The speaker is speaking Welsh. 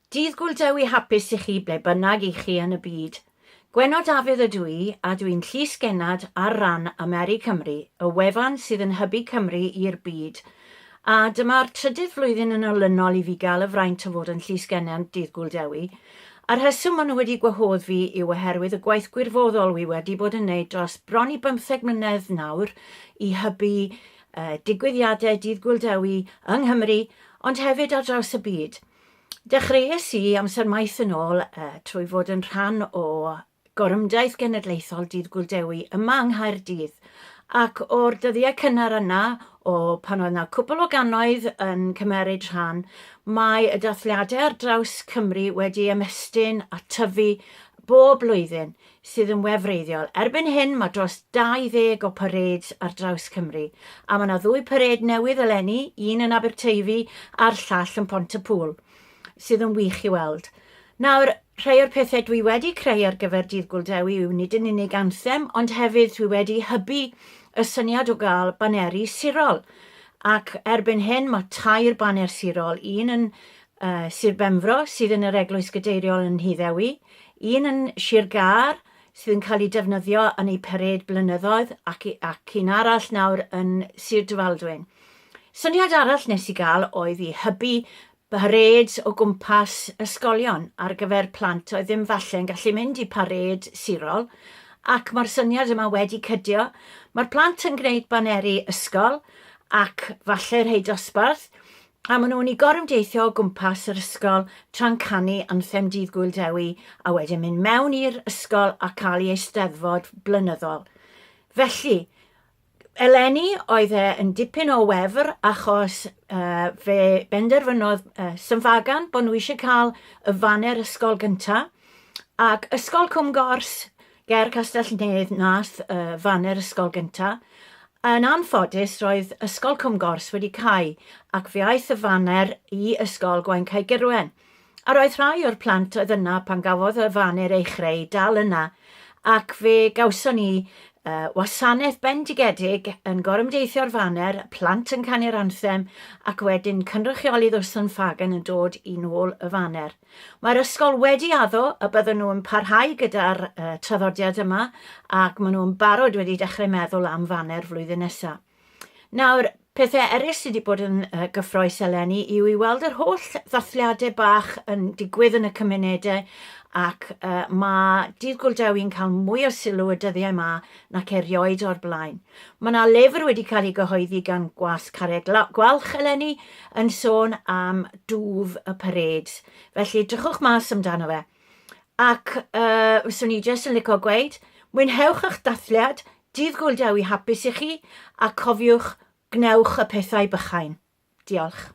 Dydd Gwldewi hapus I chi ble bynnag I chi yn y byd. Gwenno Dafydd ydw I a dwi'n llys genad ar ran Ameri Cymru, y wefan sydd yn hybu Cymru i'r byd. A dyma'r trydydd flwyddyn yn olynol I fi gael y fraint o fod yn llys genad Dydd Gwldewi. A'r rheswm maen nhw wedi gwahodd fi yw oherwydd y gwaith gwirfoddol wi wedi bod yn wneud dros bron I 15 mlynedd nawr I hybu digwyddiadau Dydd Gwldewi yng Nghymru, ond hefyd ar draws y byd. Dechreuais I amser maith yn ôl trwy fod yn rhan o Gorymdaith Genedlaethol Dydd Gwldewi yma yng Nghaerdydd, ac o'r dyddiau cynnar yna, o pan oedd yna cwbl o gannoedd yn cymeryd rhan, mae y dathliadau ar draws Cymru wedi ymestyn a tyfu bob blwyddyn sydd yn wefreiddiol. Erbyn hyn mae dros 20 o parades ar draws Cymru, a mae yna 2 pared newydd eleni, un yn Aberteifi a'r llall yn Pontypool, sydd yn wych I weld. Nawr, rhai o'r pethau dwi wedi creu ar gyfer Dydd Gwldewi yw nid yn unig anthem, ond hefyd dwi wedi hybu y syniad o gael baneri sirol. Ac erbyn hyn mae 2 baner sirol, un yn Sir Benfro sydd yn yr Eglwys Gadeiriol yn Nhyddewi, un yn Sir Gar sydd yn cael ei defnyddio yn ei pared blynyddoedd ac un arall nawr yn Sir Drefaldwyn. Syniad arall nes I gael oedd I hybu pareds o gwmpas ysgolion ar gyfer plant oedd ddim falle yn gallu mynd I pared sirol, ac mae'r syniad yma wedi cydio. Mae'r plant yn gwneud baneri ysgol ac falle rhai dosbarth, a maen nhw'n I gorymdeithio o gwmpas yr ysgol tra'n canu anthem Dydd Gwldewi a wedyn mynd mewn i'r ysgol a cael ei eisteddfod blynyddol. Felly, eleni oedd yn dipyn o wefr achos fe benderfynodd Symfagan bod nhw eisiau cael y faner ysgol gyntaf, ac ysgol Cwm Gors ger Castell Nedd nath faner ysgol gyntaf. Yn anffodus roedd ysgol Cwm Gors wedi cau ac fe aeth y faner I ysgol Gwaun Cae Gyrwen. A roedd rhai o'r plant oedd yna pan gafodd y faner ei chreu dal yna, ac fe gawson ni wasanaeth bendigedig yn gorymdeithio'r faner, plant yn canu'r anthem, ac wedyn cynrychioli ddwrs yn Fagan yn dod I nôl y faner. Mae'r ysgol wedi addo y bydden nhw'n parhau gyda'r traddodiad yma, ac maen nhw'n barod wedi dechrau meddwl am faner flwyddyn nesaf. Nawr, pethau eraill sydd wedi bod yn gyffroes eleni yw I weld yr holl ddathliadau bach yn digwydd yn y cymunedau, ac mae Dydd Gwldewi'n cael mwy o sylw y dyddiau yma nac erioed o'r blaen. Mae yna lyfr wedi cael ei gyhoeddi gan Gwas Carreg Gwalch eleni yn sôn am dwf y parades. Felly, drychwch mas amdano fe. Ac swn I jyst yn licio gweud, mwynhewch eich dathliad, Dydd Gwldewi hapus I chi, a cofiwch, gnewch y pethau bychain. Diolch.